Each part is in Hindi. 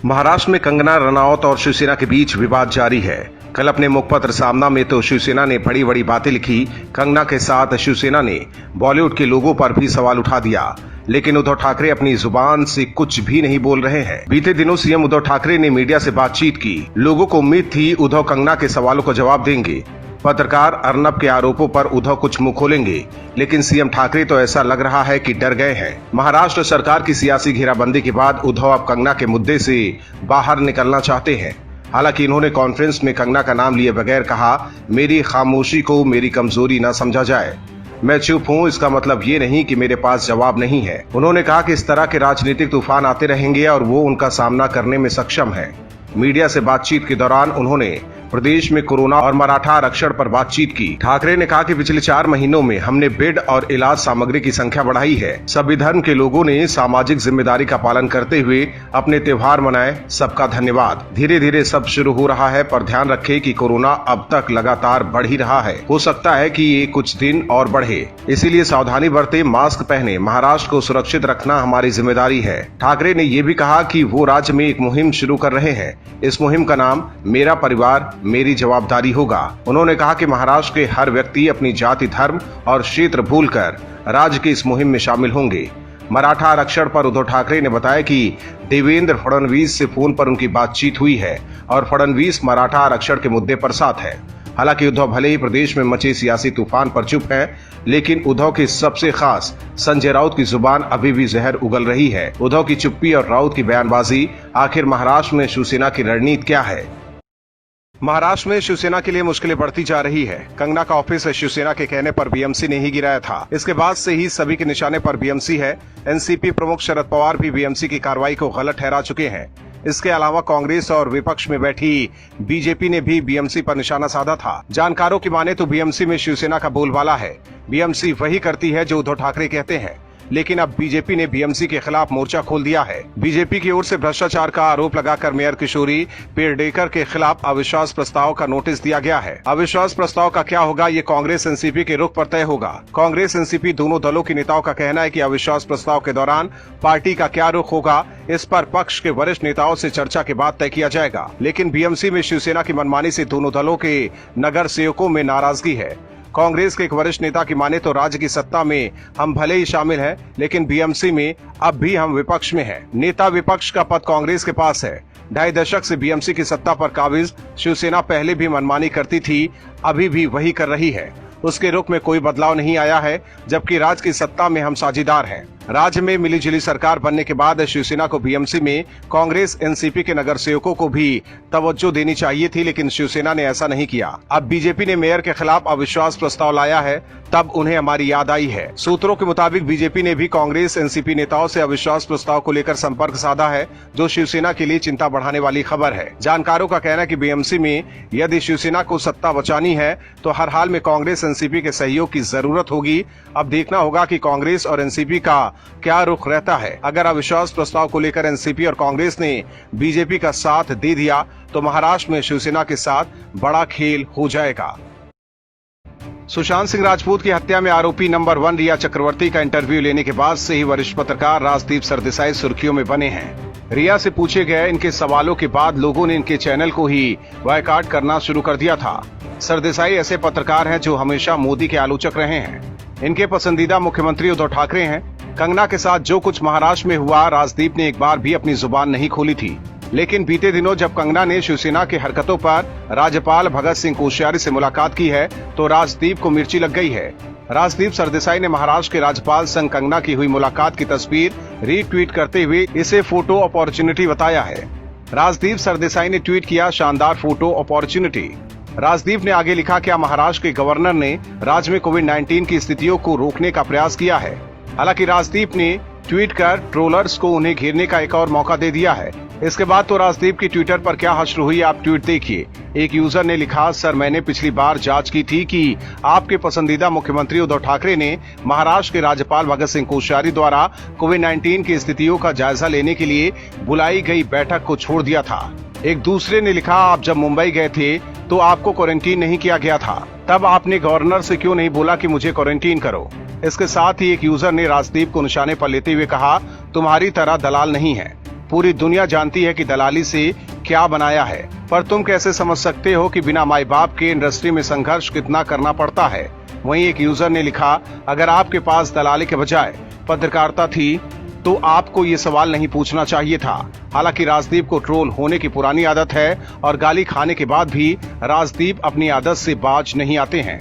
महाराष्ट्र में कंगना रनौत और शिवसेना के बीच विवाद जारी है। कल अपने मुखपत्र सामना में तो शिवसेना ने बड़ी बड़ी बातें लिखी। कंगना के साथ शिवसेना ने बॉलीवुड के लोगों पर भी सवाल उठा दिया, लेकिन उद्धव ठाकरे अपनी जुबान से कुछ भी नहीं बोल रहे हैं। बीते दिनों सीएम उद्धव ठाकरे ने मीडिया से बातचीत की। लोगों को उम्मीद थी उद्धव कंगना के सवालों को जवाब देंगे। पत्रकार अर्नब के आरोपों पर उद्धव कुछ मुंह खोलेंगे, लेकिन सीएम ठाकरे तो ऐसा लग रहा है कि डर गए हैं। महाराष्ट्र सरकार की सियासी घेराबंदी के बाद उद्धव अब कंगना के मुद्दे से बाहर निकलना चाहते हैं। हालांकि इन्होंने कॉन्फ्रेंस में कंगना का नाम लिए बगैर कहा, मेरी खामोशी को मेरी कमजोरी न समझा जाए। मैं चुप हूं, इसका मतलब ये नहीं कि मेरे पास जवाब नहीं है। उन्होंने कहा कि इस तरह के राजनीतिक तूफान आते रहेंगे और वो उनका सामना करने में सक्षम है। मीडिया से बातचीत के दौरान उन्होंने प्रदेश में कोरोना और मराठा आरक्षण पर बातचीत की। ठाकरे ने कहा कि पिछले 4 महीनों में हमने बेड और इलाज सामग्री की संख्या बढ़ाई है। सभी धर्म के लोगों ने सामाजिक जिम्मेदारी का पालन करते हुए अपने त्योहार मनाए। सबका धन्यवाद। धीरे धीरे सब शुरू हो रहा है, पर ध्यान रखें कि कोरोना अब तक लगातार बढ़ ही रहा है। हो सकता है कि ये कुछ दिन और बढ़े, इसीलिए सावधानी बरते, मास्क पहने। महाराष्ट्र को सुरक्षित रखना हमारी जिम्मेदारी है। ठाकरे ने ये भी कहा कि वो राज्य में एक मुहिम शुरू कर रहे हैं। इस मुहिम का नाम मेरा परिवार मेरी जवाबदारी होगा। उन्होंने कहा कि महाराष्ट्र के हर व्यक्ति अपनी जाति, धर्म और क्षेत्र भूलकर राज्य की इस मुहिम में शामिल होंगे। मराठा आरक्षण पर उद्धव ठाकरे ने बताया कि देवेंद्र फडणवीस से फोन पर उनकी बातचीत हुई है और फडणवीस मराठा आरक्षण के मुद्दे पर साथ है। हालांकि उद्धव भले ही प्रदेश में मचे सियासी तूफान पर चुप हैं, लेकिन उद्धव के सबसे खास संजय राउत की जुबान अभी भी जहर उगल रही है। उद्धव की चुप्पी और राउत की बयानबाजी, आखिर महाराष्ट्र में शिवसेना की रणनीति क्या है? महाराष्ट्र में शिवसेना के लिए मुश्किलें बढ़ती जा रही है। कंगना का ऑफिस शिवसेना के कहने पर बीएमसी ने ही गिराया था। इसके बाद से ही सभी के निशाने पर बीएमसी है। एनसीपी प्रमुख शरद पवार भी बीएमसी की कार्रवाई को गलत ठहरा चुके हैं। इसके अलावा कांग्रेस और विपक्ष में बैठी बीजेपी ने भी बीएमसी पर निशाना साधा था। जानकारों की माने तो बीएमसी में शिवसेना का बोलबाला है। बीएमसी वही करती है जो उद्धव ठाकरे कहते हैं, लेकिन अब बीजेपी ने बीएमसी के खिलाफ मोर्चा खोल दिया है। बीजेपी की ओर से भ्रष्टाचार का आरोप लगाकर मेयर किशोरी पेडनेकर के खिलाफ अविश्वास प्रस्ताव का नोटिस दिया गया है। अविश्वास प्रस्ताव का क्या होगा, ये कांग्रेस एनसीपी के रुख पर तय होगा। कांग्रेस एनसीपी दोनों दलों के नेताओं का कहना है कि अविश्वास प्रस्ताव के दौरान पार्टी का क्या रुख होगा, इस पर पक्ष के वरिष्ठ नेताओं से चर्चा के बाद तय किया जाएगा। लेकिन बीएमसी में शिवसेना की मनमानी से दोनों दलों के नगर सेवकों में नाराजगी है। कांग्रेस के एक वरिष्ठ नेता की माने तो राज्य की सत्ता में हम भले ही शामिल हैं, लेकिन बीएमसी में अब भी हम विपक्ष में हैं। नेता विपक्ष का पद कांग्रेस के पास है। 2.5 दशक से बीएमसी की सत्ता पर काबिज शिवसेना पहले भी मनमानी करती थी, अभी भी वही कर रही है। उसके रुख में कोई बदलाव नहीं आया है, जबकि राज्य की सत्ता में हम साझीदार हैं। राज्य में मिलीजुली सरकार बनने के बाद शिवसेना को बीएमसी में कांग्रेस एनसीपी के नगर सेवकों को भी तवज्जो देनी चाहिए थी, लेकिन शिवसेना ने ऐसा नहीं किया। अब बीजेपी ने मेयर के खिलाफ अविश्वास प्रस्ताव लाया है, तब उन्हें हमारी याद आई है। सूत्रों के मुताबिक बीजेपी ने भी कांग्रेस एनसीपी नेताओं से अविश्वास प्रस्ताव को लेकर संपर्क साधा है, जो शिवसेना के लिए चिंता बढ़ाने वाली खबर है। जानकारों का कहना है कि बीएमसी में यदि शिवसेना को सत्ता बचानी है तो हर हाल में कांग्रेस एनसीपी के सहयोग की जरूरत होगी। अब देखना होगा कि कांग्रेस और एनसीपी का क्या रुख रहता है। अगर अविश्वास प्रस्ताव को लेकर एनसीपी और कांग्रेस ने बीजेपी का साथ दे दिया तो महाराष्ट्र में शिवसेना के साथ बड़ा खेल हो जाएगा। सुशांत सिंह राजपूत की हत्या में आरोपी नंबर 1 रिया चक्रवर्ती का इंटरव्यू लेने के बाद से ही वरिष्ठ पत्रकार राजदीप सरदेसाई सुर्खियों में बने हैं। रिया से पूछे गए इनके सवालों के बाद लोगों ने इनके चैनल को ही बॉयकॉट करना शुरू कर दिया था। सरदेसाई ऐसे पत्रकार हैं जो हमेशा मोदी के आलोचक रहे हैं। इनके पसंदीदा मुख्यमंत्री उद्धव ठाकरे हैं। कंगना के साथ जो कुछ महाराष्ट्र में हुआ, राजदीप ने एक बार भी अपनी जुबान नहीं खोली थी। लेकिन बीते दिनों जब कंगना ने शिवसेना की हरकतों पर राज्यपाल भगत सिंह कोश्यारी से मुलाकात की है, तो राजदीप को मिर्ची लग गई है। राजदीप सरदेसाई ने महाराष्ट्र के राज्यपाल संग कंगना की हुई मुलाकात की तस्वीर रीट्वीट करते हुए इसे फोटो अपॉर्चुनिटी बताया है। राजदीप सरदेसाई ने ट्वीट किया, शानदार फोटो अपॉर्चुनिटी। राजदीप ने आगे लिखा, क्या महाराष्ट्र के गवर्नर ने राज्य में कोविड-19 की स्थितियों को रोकने का प्रयास किया है? हालांकि राजदीप ने ट्वीट कर ट्रोलर्स को उन्हें घेरने का एक और मौका दे दिया है। इसके बाद तो राजदीप की ट्विटर पर क्या हश्र हुई, आप ट्वीट देखिए। एक यूजर ने लिखा, सर मैंने पिछली बार जांच की थी कि आपके पसंदीदा मुख्यमंत्री उद्धव ठाकरे ने महाराष्ट्र के राज्यपाल भगत सिंह कोश्यारी द्वारा कोविड-19 की स्थितियों का जायजा लेने के लिए बुलाई गई बैठक को छोड़ दिया था। एक दूसरे ने लिखा, आप जब मुंबई गए थे तो आपको क्वारंटीन नहीं किया गया था, तब आपने गवर्नर से क्यों नहीं बोला कि मुझे क्वारंटीन करो? इसके साथ ही एक यूजर ने राजदीप को निशाने पर लेते हुए कहा, तुम्हारी तरह दलाल नहीं है, पूरी दुनिया जानती है कि दलाली से क्या बनाया है, पर तुम कैसे समझ सकते हो कि बिना माई बाप के इंडस्ट्री में संघर्ष कितना करना पड़ता है। वहीं एक यूजर ने लिखा, अगर आपके पास दलाली के बजाय पत्रकारिता थी तो आपको ये सवाल नहीं पूछना चाहिए था। हालांकि राजदीप को ट्रोल होने की पुरानी आदत है और गाली खाने के बाद भी राजदीप अपनी आदत से बाज नहीं आते हैं।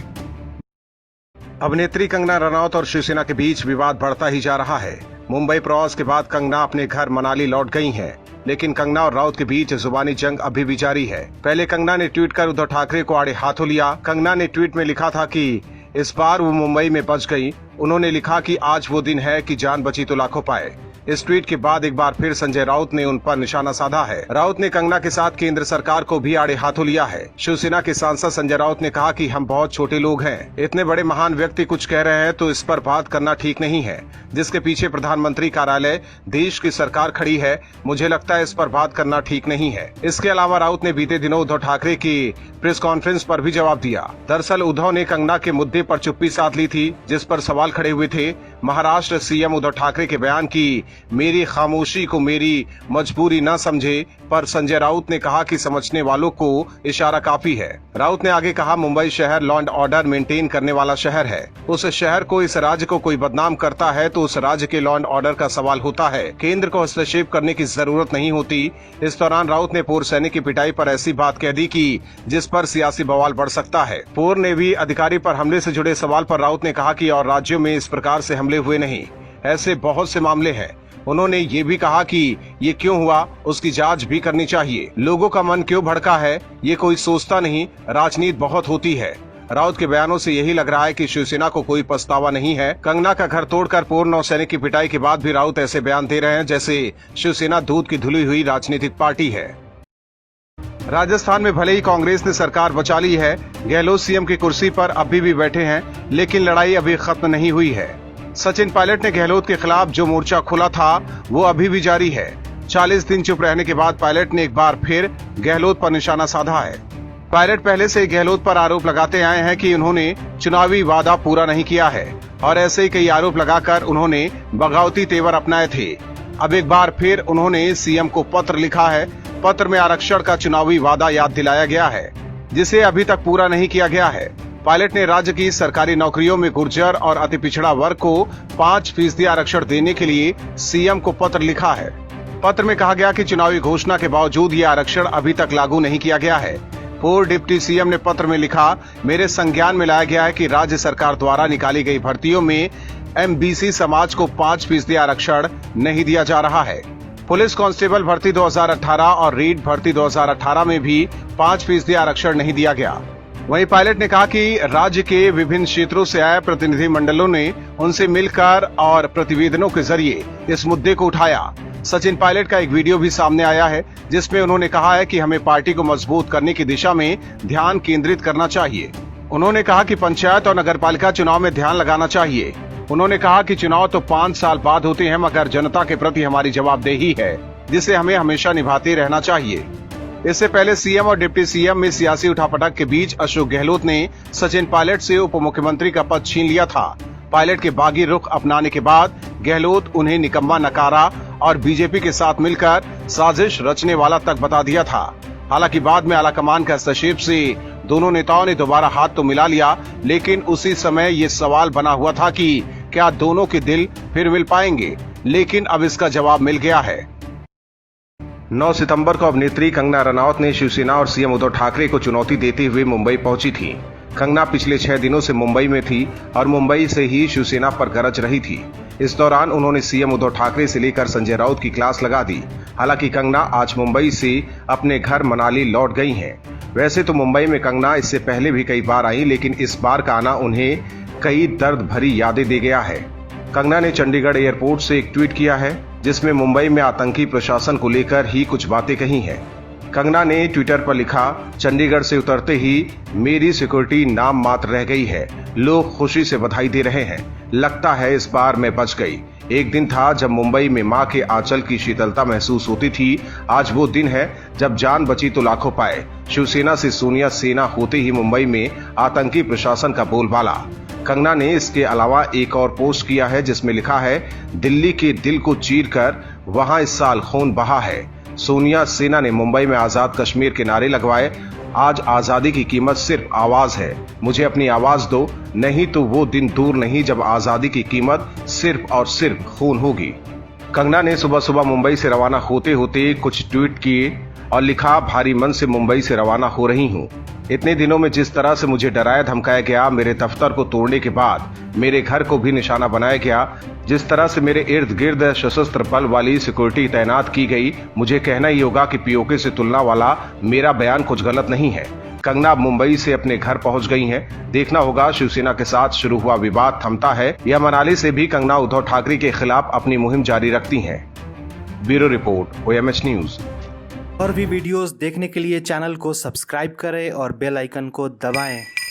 अभिनेत्री कंगना रनौत और शिवसेना के बीच विवाद बढ़ता ही जा रहा है। मुंबई प्रवास के बाद कंगना अपने घर मनाली लौट गई हैं, लेकिन कंगना और राउत के बीच जुबानी जंग अभी भी जारी है। पहले कंगना ने ट्वीट कर उद्धव ठाकरे को आड़े हाथों लिया। कंगना ने ट्वीट में लिखा था कि इस बार वो मुंबई में बच गई। उन्होंने लिखा कि आज वो दिन है कि जान बची तो लाखों पाए। इस ट्वीट के बाद एक बार फिर संजय राउत ने उन पर निशाना साधा है। राउत ने कंगना के साथ केंद्र सरकार को भी आड़े हाथों लिया है। शिवसेना के सांसद संजय राउत ने कहा कि हम बहुत छोटे लोग हैं, इतने बड़े महान व्यक्ति कुछ कह रहे हैं तो इस पर बात करना ठीक नहीं है, जिसके पीछे प्रधानमंत्री कार्यालय, देश की सरकार खड़ी है। मुझे लगता है इस पर बात करना ठीक नहीं है। इसके अलावा राउत ने बीते दिनों उद्धव ठाकरे की प्रेस कॉन्फ्रेंस पर भी जवाब दिया। दरअसल उद्धव ने कंगना के मुद्दे पर चुप्पी साध ली थी, जिस पर सवाल खड़े हुए थे। महाराष्ट्र सीएम उद्धव ठाकरे के बयान की मेरी खामोशी को मेरी मजबूरी न समझे, पर संजय राउत ने कहा कि समझने वालों को इशारा काफी है। राउत ने आगे कहा, मुंबई शहर लॉ एंड ऑर्डर मेंटेन करने वाला शहर है। उस शहर को, इस राज्य को कोई बदनाम करता है तो उस राज्य के लॉ एंड ऑर्डर का सवाल होता है। केंद्र को हस्तक्षेप करने की जरूरत नहीं होती। इस दौरान राउत ने पूर्व सैनिक की पिटाई पर ऐसी बात कह दी कि जिस पर सियासी बवाल बढ़ सकता है। पूर्व नेवी अधिकारी पर हमले से जुड़े सवाल पर राउत ने कहा कि और राज्यों में इस प्रकार से हमले हुए नहीं, ऐसे बहुत से मामले हैं। उन्होंने ये भी कहा कि ये क्यों हुआ उसकी जांच भी करनी चाहिए। लोगों का मन क्यों भड़का है ये कोई सोचता नहीं, राजनीति बहुत होती है। राउत के बयानों से यही लग रहा है कि शिवसेना को कोई पछतावा नहीं है। कंगना का घर तोड़कर पूर्व नौसैनिक की पिटाई के बाद भी राउत ऐसे बयान दे रहे हैं जैसे शिवसेना दूध की धुली हुई राजनीतिक पार्टी है। राजस्थान में भले ही कांग्रेस ने सरकार बचा ली है, गहलोत सीएम की कुर्सी पर अभी भी बैठे हैं, लेकिन लड़ाई अभी खत्म नहीं हुई है। सचिन पायलट ने गहलोत के खिलाफ जो मोर्चा खोला था वो अभी भी जारी है। 40 दिन चुप रहने के बाद पायलट ने एक बार फिर गहलोत पर निशाना साधा है। पायलट पहले से गहलोत पर आरोप लगाते आए हैं कि उन्होंने चुनावी वादा पूरा नहीं किया है और ऐसे ही कई आरोप लगाकर उन्होंने बगावती तेवर अपनाए थे। अब एक बार फिर उन्होंने सीएम को पत्र लिखा है। पत्र में आरक्षण का चुनावी वादा याद दिलाया गया है, जिसे अभी तक पूरा नहीं किया गया है। पायलट ने राज्य की सरकारी नौकरियों में गुर्जर और अति पिछड़ा वर्ग को 5% आरक्षण देने के लिए सीएम को पत्र लिखा है। पत्र में कहा गया कि चुनावी घोषणा के बावजूद ये आरक्षण अभी तक लागू नहीं किया गया है। पूर्व डिप्टी सीएम ने पत्र में लिखा, मेरे संज्ञान में लाया गया है कि राज्य सरकार द्वारा निकाली गई भर्तियों में एमबीसी समाज को 5% आरक्षण नहीं दिया जा रहा है। पुलिस कांस्टेबल भर्ती 2018 और रीड भर्ती 2018 में भी 5% आरक्षण नहीं दिया गया। वहीं पायलट ने कहा कि राज्य के विभिन्न क्षेत्रों से आए प्रतिनिधि मंडलों ने उनसे मिलकर और प्रतिवेदनों के जरिए इस मुद्दे को उठाया। सचिन पायलट का एक वीडियो भी सामने आया है, जिसमें उन्होंने कहा है कि हमें पार्टी को मजबूत करने की दिशा में ध्यान केंद्रित करना चाहिए। उन्होंने कहा कि पंचायत और नगरपालिका चुनाव में ध्यान लगाना चाहिए। उन्होंने कहा कि चुनाव तो 5 साल बाद होते हैं, मगर जनता के प्रति हमारी जवाबदेही है, जिसे हमें हमेशा निभाते रहना चाहिए। इससे पहले सीएम और डिप्टी सीएम में सियासी उठापटक के बीच अशोक गहलोत ने सचिन पायलट से उप मुख्यमंत्री का पद छीन लिया था। पायलट के बागी रुख अपनाने के बाद गहलोत उन्हें निकम्मा नकारा और बीजेपी के साथ मिलकर साजिश रचने वाला तक बता दिया था। हालांकि बाद में आलाकमान के हस्तक्षेप से दोनों नेताओं ने दोबारा हाथ तो मिला लिया, लेकिन उसी समय ये सवाल बना हुआ था कि क्या दोनों के दिल फिर मिल पाएंगे, लेकिन अब इसका जवाब मिल गया है। 9 सितंबर को अभिनेत्री कंगना रनौत ने शिवसेना और सीएम उद्धव ठाकरे को चुनौती देते हुए मुंबई पहुंची थी। कंगना पिछले 6 दिनों से मुंबई में थी और मुंबई से ही शिवसेना पर गरज रही थी। इस दौरान उन्होंने सीएम उद्धव ठाकरे से लेकर संजय राउत की क्लास लगा दी। हालांकि कंगना आज मुंबई से अपने घर मनाली लौट गई हैं। वैसे तो मुंबई में कंगना इससे पहले भी कई बार आई, लेकिन इस बार का आना उन्हें कई दर्द भरी यादें दे गया है। कंगना ने चंडीगढ़ एयरपोर्ट से एक ट्वीट किया है, जिसमें मुंबई में आतंकी प्रशासन को लेकर ही कुछ बातें कही हैं। कंगना ने ट्विटर पर लिखा, चंडीगढ़ से उतरते ही मेरी सिक्योरिटी नाम मात्र रह गई है। लोग खुशी से बधाई दे रहे हैं। लगता है इस बार मैं बच गई। एक दिन था जब मुंबई में मां के आंचल की शीतलता महसूस होती थी। आज वो दिन है जब जान बची तो लाखों पाए। शिवसेना से सोनिया सेना होते ही मुंबई में आतंकी प्रशासन का बोलबाला। कंगना ने इसके अलावा एक और पोस्ट किया है जिसमें लिखा है, दिल्ली के दिल को चीरकर वहां इस साल खून बहा है। सोनिया सेना ने मुंबई में आजाद कश्मीर के नारे लगवाए। आज आजादी की कीमत सिर्फ आवाज है, मुझे अपनी आवाज दो, नहीं तो वो दिन दूर नहीं जब आजादी की कीमत सिर्फ और सिर्फ खून होगी। कंगना ने सुबह सुबह मुंबई से रवाना होते होते कुछ ट्वीट किए और लिखा, भारी मन से मुंबई से रवाना हो रही हूँ। इतने दिनों में जिस तरह से मुझे डराया धमकाया गया, मेरे दफ्तर को तोड़ने के बाद मेरे घर को भी निशाना बनाया गया, जिस तरह से मेरे इर्द गिर्द सशस्त्र बल वाली सिक्योरिटी तैनात की गई, मुझे कहना ही होगा कि पीओके से तुलना वाला मेरा बयान कुछ गलत नहीं है। कंगना अब मुंबई से अपने घर पहुंच गई हैं। देखना होगा शिवसेना के साथ शुरू हुआ विवाद थमता है या मनाली से भी कंगना उद्धव ठाकरे के खिलाफ अपनी मुहिम जारी रखती हैं। Bureau report, OMH news. और भी वीडियोस देखने के लिए चैनल को सब्सक्राइब करें और बेल आइकन को दबाएं।